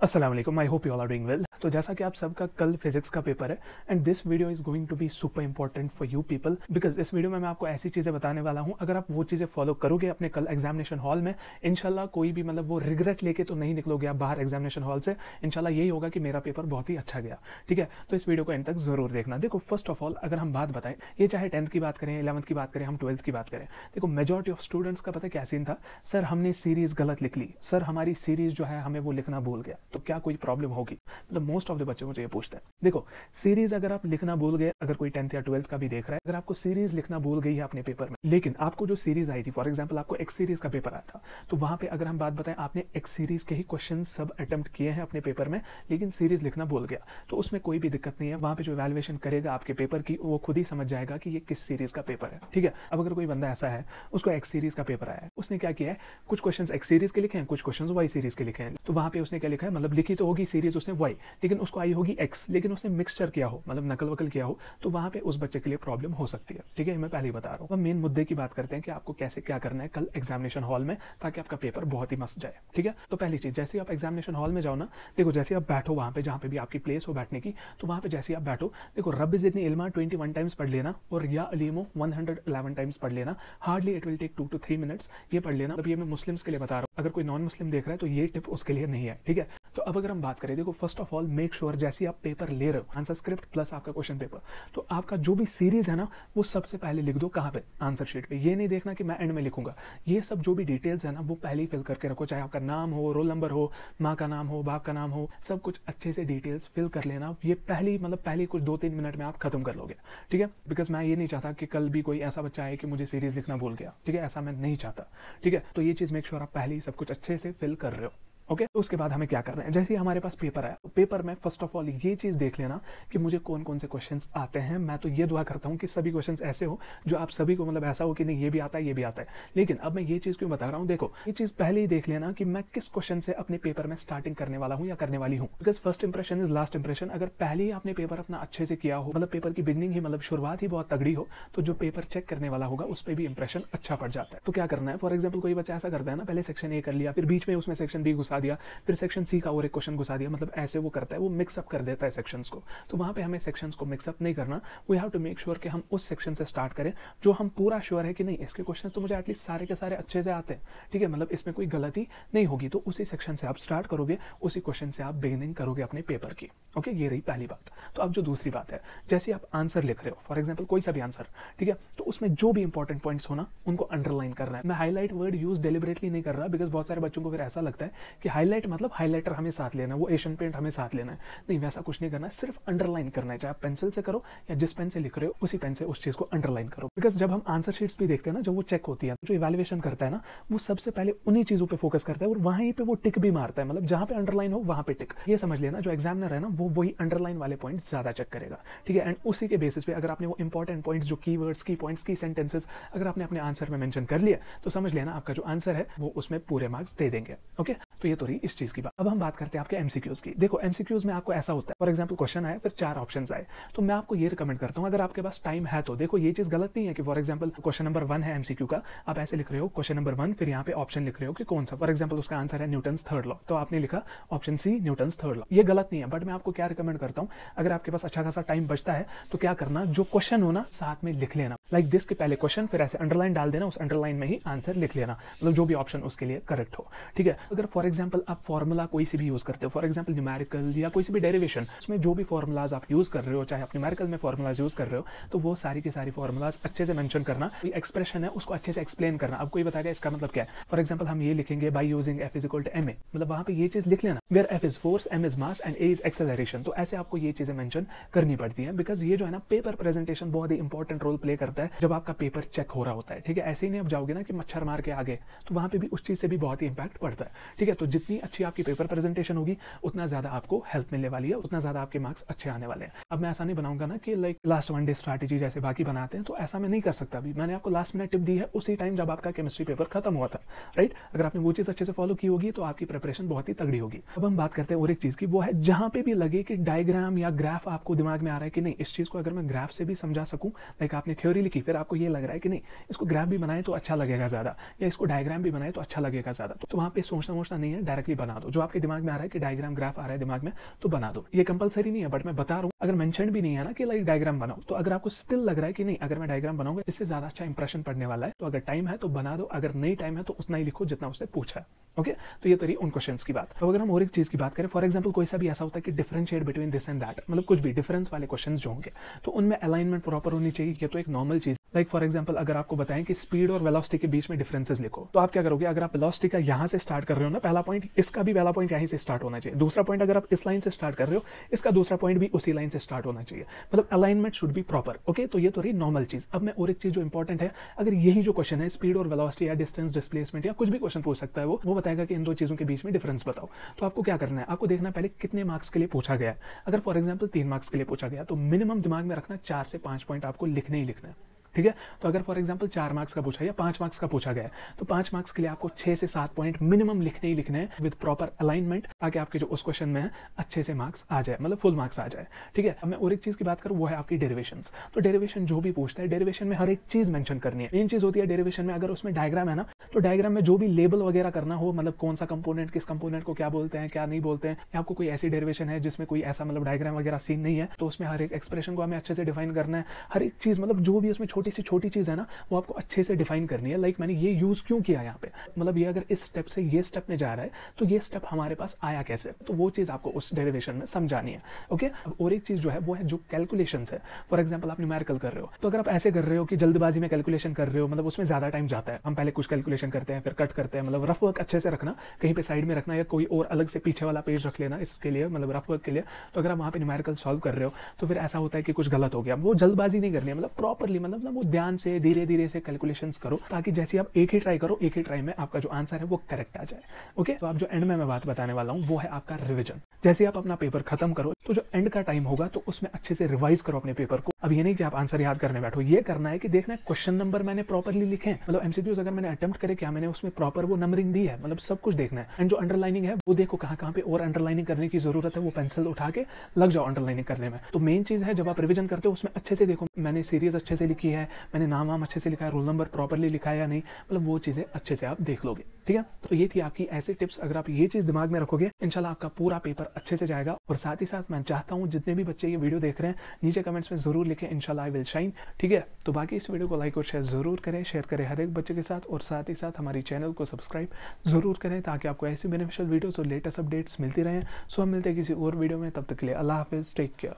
अस्सलाम वालेकुम, I hope you all are doing well. तो जैसा कि आप सबका कल फिजिक्स का पेपर है and this video is going to be super important for you people because इस वीडियो में मैं आपको ऐसी चीज़ें बताने वाला हूं, अगर आप वो चीज़ें फॉलो करोगे अपने कल एग्जामिनेशन हॉल में, इंशाल्लाह कोई भी मतलब वो रिग्रेट लेके तो नहीं निकलोगे आप बाहर एग्जामिनेशन हॉल से। इंशाल्लाह यही होगा कि मेरा पेपर बहुत ही अच्छा गया। ठीक है, तो इस वीडियो को एंड तक जरूर देखना। देखो, फर्स्ट ऑफ ऑल अगर हम बात बताएं, ये चाहे 10th की बात करें, 11th की बात करें, हम 12th की बात करें, देखो मेजॉरिटी ऑफ स्टूडेंट्स का पता क्या सीन था, सर हमने सीरीज गलत लिख ली, सर हमारी सीरीज जो है हमें वो लिखना भूल गया, तो क्या कोई प्रॉब्लम होगी? मतलब मोस्ट ऑफ द बच्चे मुझे ये पूछते हैं। देखो, सीरीज अगर आप लिखना भूल गए, अगर कोई 10th या 12th का भी देख रहा है, अगर आपको सीरीज लिखना भूल गई है अपने पेपर में, लेकिन आपको जो सीरीज आई थी, फॉर एग्जांपल आपको एक्स सीरीज का पेपर आया था, तो वहां पे अगर हम बात बताएं आपने एक्स सीरीज के ही क्वेश्चन सब अटेम्प्ट किए हैं अपने पेपर में, लेकिन सीरीज लिखना भूल गया, तो उसमें कोई भी दिक्कत नहीं है। वहां पे जो इवैल्यूएशन करेगा आपके पेपर की, वो खुद ही समझ जाएगा कि ये किस सीरीज का पेपर है। ठीक है, अब अगर कोई बंदा ऐसा है उसको एक्स सीरीज का पेपर आया है, उसने क्या किया है, कुछ क्वेश्चन एक्स सीरीज के लिखे हैं, कुछ क्वेश्चन वाई सीरीज के लिखे हैं, तो वहां पे उसने क्या लिखा है, मतलब लिखी तो होगी सीरीज उसने वाई, लेकिन उसको आई होगी एक्स, लेकिन उसने मिक्सचर किया हो, मतलब नकल वकल किया हो, तो वहां पे उस बच्चे के लिए प्रॉब्लम हो सकती है। ठीक है, मैं पहले ही बता रहा हूँ। अब मेन मुद्दे की बात करते हैं कि आपको कैसे क्या करना है कल एग्जामिनेशन हॉल में, ताकि आपका पेपर बहुत ही मस्त जाए। ठीक है, तो पहली चीज, जैसे आप एग्जामिनेशन हॉल में जाओ ना, देखो जैसे आप बैठो वहां पे, जहां पे भी आपकी प्लेस हो बैठने की, तो वहां पे जैसे आप बैठो, देखो रब जितनी इल्मा 21 टाइम्स पढ़ लेना और या अलीमो 111 टाइम्स पढ़ लेना। Hardly it will take 2 to 3 minutes ये पढ़ लेना। अब ये मैं मुस्लिम्स के लिए बता रहा हूँ, अगर कोई नॉन मुस्लिम देख रहा है तो ये टिप उसके लिए नहीं है। ठीक है, तो अब अगर हम बात करें, देखो first of all make sure जैसे आप पेपर ले रहे हो, आंसर स्क्रिप्ट प्लस आपका क्वेश्चन पेपर, तो आपका जो भी सीरीज है ना, वो सबसे पहले लिख दो। कहाँ पे? आंसर शीट पे। ये नहीं देखना कि मैं एंड में लिखूंगा, ये सब जो भी डिटेल्स है ना वो पहले ही फिल करके रखो, चाहे आपका नाम हो, रोल नंबर हो, माँ का नाम हो, बाप का नाम हो, सब कुछ अच्छे से डिटेल्स फिल कर लेना। ये पहले कुछ 2-3 मिनट में आप खत्म कर लोगे। ठीक है, बिकॉज मैं ये नहीं चाहता कि कल भी कोई ऐसा बच्चा आए कि मुझे सीरीज लिखना भूल गया। ठीक है, ऐसा मैं नहीं चाहता। ठीक है, तो ये चीज मेक श्योर आप पहले ही सब कुछ अच्छे से फिल कर रहे हो। ओके, तो उसके बाद हमें क्या करना है, जैसे ही हमारे पास पेपर आया, तो पेपर में फर्स्ट ऑफ ऑल ये चीज देख लेना कि मुझे कौन कौन से क्वेश्चंस आते हैं। मैं तो ये दुआ करता हूँ कि सभी क्वेश्चंस ऐसे हो जो आप सभी को मतलब ऐसा हो कि नहीं ये भी आता है, ये भी आता है। लेकिन अब मैं ये चीज क्यों बता रहा हूँ, देखो ये चीज पहले ही देख लेना कि मैं किस क्वेश्चन से अपने पेपर में स्टार्टिंग करने वाला हूँ या करने वाली हूँ, because first impression is last impression. अगर पहले ही आपने पेपर अपना अच्छे से किया हो, मतलब पेपर की बिगनिंग ही मतलब शुरुआत ही बहुत तगड़ी हो, तो जो पेपर चेक करने वाला होगा उस पर भी इंप्रेशन अच्छा पड़ जाता है। तो क्या करना है, फॉर एग्जाम्पल कोई बच्चा ऐसा करता है ना, पहले सेक्शन ए कर लिया, फिर बीच में उसमें सेक्शन बी घुसा दिया, फिर सेक्शन सी का और एक क्वेश्चन घुसा दिया, मतलब ऐसे वो करता है, वो मिक्सअप कर देता है सेक्शंस को। तो वहां पे हमें सेक्शंस को मिक्सअप नहीं करना। We have to make sure कि हम उस सेक्शन से स्टार्ट करें जो हम पूरा श्योर है कि नहीं इसके क्वेश्चंस तो मुझे एटलीस्ट सारे के सारे अच्छे से आते हैं। ठीक है, मतलब इसमें कोई गलती नहीं होगी, तो उसी सेक्शन से आप स्टार्ट करोगे, उसी क्वेश्चन से आप बिगिनिंग करोगे अपने पेपर की। ओके, ये रही पहली बात। तो अब जो दूसरी बात है, जैसे आप आंसर लिख रहे हो, फॉर एग्जाम्पल कोई सा भी आंसर, ठीक है, तो उसमें जो भी इंपॉर्टेंट पॉइंट्स हो ना उनको अंडरलाइन करना है। मैं हाईलाइट वर्ड यूज डेलिबरेटली नहीं कर रहा, बिकॉज बहुत सारे बच्चों को फिर ऐसा लगता है कि हाईलाइट मतलब हाईलाइटर हमें साथ लेना, वो एशियन पेंट हमें साथ लेना है। नहीं, वैसा कुछ नहीं करना है, सिर्फ अंडरलाइन करना है। चाहे आप पेंसिल से करो या जिस पेन से लिख रहे हो उसी पेन से उस चीज को अंडरलाइन करो। बिकॉज जब हम आंसर शीट्स भी देखते हैं ना, जब वो चेक होती है, जो इवैल्यूएशन करता है ना, वो सबसे पहले उन्हीं चीजों पे फोकस करता है और वहीं पे वो टिक भी मारता है, मतलब जहां पे अंडरलाइन हो वहां पे टिक। ये समझ लेना, जो एग्जामिनर है ना वो वही अंडरलाइन वाले पॉइंट ज्यादा चेक करेगा। ठीक है, एंड उसी के बेसिस पे अगर आपने वो इंपॉर्टेंट पॉइंट्स, जो कीवर्ड्स, की पॉइंट्स, की सेंटेंसेस अगर आपने अपने आंसर में मेंशन कर लिया, तो समझ लेना आपका जो आंसर है वो उसमें पूरे मार्क्स दे देंगे। ओके, तो ये तो रही इस चीज की बात। अब हम बात करते हैं आपके एमसीक्यूज की। देखो एमसीक्यूज में आपको ऐसा होता है, फॉर एग्जांपल क्वेश्चन आए, फिर 4 ऑप्शंस आए, तो मैं आपको ये रिकमेंड करता हूं, अगर आपके पास टाइम है तो देखो ये चीज गलत नहीं है कि फॉर एग्जांपल क्वेश्चन नंबर 1 है एमसीक्यू का, आप ऐसे लिख रहे हो क्वेश्चन नंबर 1, फिर यहाँ पे ऑप्शन लिख रहे हो कि कौन सा, फॉर एग्जांपल उसका आंसर है न्यूटन्स थर्ड लॉ, तो आपने लिखा option C Newton's third law. ये गलत नहीं है, बट मैं आपको क्या रिकमेंड करता हूँ, अगर आपके पास अच्छा खासा टाइम बचता है तो क्या करना, जो क्वेश्चन हो ना साथ में लिख लेना, लाइक दिस के पहले क्वेश्चन, फिर ऐसे अंडरलाइन डाल देना, उस अंडरलाइन में ही आंसर लिख लेना, मतलब जो भी ऑप्शन उसके लिए करेक्ट हो। ठीक है, अगर फॉर एग्जांपल आप फॉर्मूला कोई से भी यूज करते हो, फॉर एग्जांपल न्यूमेरिकल या कोई से भी डेरिवेशन, उसमें जो भी फॉर्मुलाज आप यूज कर रहे हो, चाहे आप न्यूमेरिकल में फॉर्मुलाज यूज कर रहे हो, तो वो सारी की सारी फॉर्मुलाज अच्छे से मेंशन करना, कोई एक्सप्रेशन है उसको अच्छे से एक्सप्लेन करना। अब कोई बताएगा इसका मतलब क्या है, फॉर एग्जांपल हम ये लिखेंगे by using F is equal to ma, मतलब वहां पे ये चीज लिख लेना, where F is force, m is mass and a is acceleration. तो ऐसे आपको ये चीजें मेंशन करनी पड़ती है, बिकॉज ये जो है ना पेपर प्रेजेंटेशन बहुत ही इंपॉर्टेंट रोल प्ले करता है जब आपका पेपर चेक हो रहा होता है। ठीक है, ऐसे ही नहीं आप जाओगे ना कि मच्छर मार के आगे, तो वहां पे भी उस चीज से भी बहुत ही इंपैक्ट पड़ता है। ठीक है, तो जितनी अच्छी आपकी पेपर प्रेजेंटेशन होगी उतना ज्यादा आपको हेल्प मिलने वाली है, उतना ज्यादा आपके मार्क्स अच्छे आने वाले हैं। अब मैं ऐसा नहीं बनाऊंगा ना कि लाइक लास्ट 1 डे स्ट्रैटेजी जैसे बाकी बनाते हैं, तो ऐसा मैं नहीं कर सकता। अभी मैंने आपको लास्ट मिनट टिप दी है उसी टाइम जब आपका केमिस्ट्री पेपर खत्म हुआ था, राइट। अगर आपने वो चीज अच्छे से फॉलो की होगी तो आपकी प्रिपरेशन बहुत ही तगड़ी होगी। अब हम बात करते हैं और एक चीज की, वो है जहां पे भी लगे कि डायग्राम या ग्राफ आपको दिमाग में आ रहा है कि नहीं इस चीज को अगर मैं ग्राफ से भी समझा सकूं, लाइक आपने थ्योरी लिखी, फिर आपको ये लग रहा है कि नहीं इसको ग्राफ भी बनाए तो अच्छा लगेगा ज्यादा, या इसको डायग्राम भी बनाए तो अच्छा लगेगा ज्यादा, तो वहां पे सोचना नहीं है है, डायरेक्टली बना दो। जो आपके दिमाग में आ रहा है कि डायग्राम ग्राफ आ रहा है दिमाग में, तो बना दो। ये कंपलसरी नहीं है, बट मैं बता रहा हूँ, अगर मेंशन भी नहीं है ना कि लाइक डायग्राम बनाओ, तो अगर आपको स्टिल लग रहा है कि नहीं अगर मैं डायग्राम बनाऊंगा इससे ज्यादा अच्छा इंप्रेशन पड़ने वाला है, तो अगर टाइम है तो बना दो, अगर नहीं टाइम है तो उतना ही लिखो जितना उसने पूछा है। ओके, तो ये तो रही उन क्वेश्चंस की बात। तो अगर हम और एक चीज की बात करें, फॉर एग्जांपल कोई सा भी ऐसा होता है कि differentiate between this and that, मतलब कुछ भी डिफरेंस वाले क्वेश्चंस जो होंगे, तो उनमें अलाइनमेंट प्रॉपर होनी चाहिए। ये तो एक नॉर्मल चीज। लाइक फॉर एग्जांपल अगर आपको बताएं कि स्पीड और वेलोसिटी के बीच में डिफरेंसेस लिखो, तो आप क्या करोगे? अगर आप वेलोसिटी का यहां से स्टार्ट कर रहे हो ना पहला पॉइंट, इसका भी पहला पॉइंट यहीं से स्टार्ट होना चाहिए। दूसरा पॉइंट अगर आप इस लाइन से स्टार्ट कर रहे हो, इसका दूसरा पॉइंट भी उसी लाइन से स्टार्ट होना चाहिए। मतलब alignment should be proper. Okay, तो ये तो रही नॉर्मल चीज। अब मैं और एक चीज जो इंपॉर्टेंट है, अगर यही जो क्वेश्चन है स्पीड और वेलोसिटी या डिस्टेंस डिस्प्लेसमेंट या कुछ भी क्वेश्चन पूछ सकता है, वो बताएगा कि इन दो चीजों के बीच में डिफरेंस बताओ। तो आपको क्या करना है? आपको देखना है पहले कितने मार्क्स के लिए पूछा गया है। अगर फॉर एग्जांपल 3 मार्क्स के लिए पूछा गया, तो मिनिमम दिमाग में रखना 4 से 5 पॉइंट आपको लिखने ही लिखना है। ठीक है, तो अगर फॉर एग्जांपल 4 मार्क्स का पूछा है या 5 मार्क्स का पूछा गया है, तो 5 मार्क्स के लिए आपको 6 से 7 पॉइंट मिनिमम लिखने ही लिखने हैं विद प्रॉपर अलाइनमेंट, ताकि आपके जो उस क्वेश्चन में है अच्छे से मार्क्स आ जाए, मतलब फुल मार्क्स आ जाए। ठीक है, अब मैं और एक चीज की बात करूं, वो है आपकी डेरिवेशंस। तो डेरिवेशन जो भी पूछता है, डेरिवेशन में हर एक चीज मेंशन करनी है। मेन चीज होती है डेरिवेशन में, अगर उसमें डायग्राम है ना, तो डायग्राम में जो भी लेबल वगैरह करना हो, मतलब कौन सा कंपोनेंट किस कंपोनेंट को क्या बोलते हैं क्या नहीं बोलते हैं, या आपको कोई ऐसी डेरिवेशन है जिसमें कोई ऐसा मतलब डायग्राम वगैरह सीन नहीं है, तो उसमें हर एक एक्सप्रेशन को हमें अच्छे से डिफाइन करना है। हर एक चीज मतलब जो भी उसमें छोटी सी छोटी चीज है ना, वो आपको अच्छे से डिफाइन करनी है। लाइक मैंने ये यूज क्यों किया यहाँ पे, मतलब ये अगर इस स्टेप से ये स्टेप में जा रहा है, तो ये स्टेप हमारे पास आया कैसे, तो वो चीज आपको उस डेरिवेशन में समझानी है। ओके, अब और एक चीज जो है वो है जो कैलकुलेशंस है। फॉर एग्जांपल आप न्यूमेरिकल कर रहे हो, तो अगर आप ऐसे कर रहे हो कि जल्दबाजी में कैलकुलेशन कर रहे हो, मतलब उसमें ज्यादा टाइम जाता है। हम पहले कुछ कैलकुलेशन करते हैं फिर कट करते हैं, मतलब रफ वर्क अच्छे से रखना, कहीं पे साइड में रखना या कोई और अलग से पीछे वाला पेज रख लेना इसके लिए, मतलब रफ वर्क के लिए। तो अगर आप वहां पे न्यूमेरिकल सॉल्व कर रहे हो, तो फिर ऐसा होता है कि कुछ गलत हो गया, वो जल्दबाजी नहीं करनी है, मतलब प्रॉपरली, मतलब वो ध्यान से धीरे धीरे से कैलकुलेशन करो, ताकि जैसे आप एक ही ट्राई करो, एक ही ट्राई में आपका जो आंसर है वो करेक्ट आ जाए। ओके, तो आप जो एंड में मैं बात बताने वाला हूं वो है आपका रिवीजन। जैसे आप अपना पेपर खत्म करो, तो जो एंड का टाइम होगा तो उसमें अच्छे से रिवाइज करो अपने पेपर को। अब ये नहीं कि आप आंसर याद करने बैठो, ये करना है कि देखना है क्वेश्चन नंबर मैंने प्रॉपरली लिखे हैं, मतलब एमसीक्यूज अगर मैंने अटेम्प्ट करे क्या मैंने उसमें प्रॉपर वो नंबरिंग दी है, मतलब सब कुछ देखना है। एंड जो अंडरलाइनिंग है वो देखो कहाँ कहाँ पे और अंडरलाइनिंग करने की जरूरत है, वो पेंसिल उठा के लग जाओ अंडरलाइनिंग करने में। तो मेन चीज है जब आप रिवीजन करते हो उसमें अच्छे से देखो मैंने सीरीज अच्छे से लिखी है, मैंने नाम वाम अच्छे से लिखा है, रोल नंबर प्रॉपरली लिखा है या नहीं, मतलब वो चीजें अच्छे से आप देख लोगे। ठीक है, तो ये थी आपकी ऐसी टिप्स। अगर आप ये चीज दिमाग में रखोगे, इंशाल्लाह आपका पूरा पेपर अच्छे से जाएगा। और साथ ही साथ मैं चाहता हूँ जितने भी बच्चे ये वीडियो देख रहे हैं नीचे कमेंट्स में जरूर लिखें इंशाल्लाह आई विल शाइन। ठीक है, तो बाकी इस वीडियो को लाइक और शेयर करें हर एक बच्चे के साथ, और साथ ही साथ हमारी चैनल को सब्सक्राइब जरूर करें, ताकि आपको ऐसी बेनिफिशियल वीडियोस और लेटेस्ट अपडेट्स मिलती रहें। सो हम मिलते हैं किसी और वीडियो में, तब तक के लिए अल्लाह हाफिज, टेक केयर।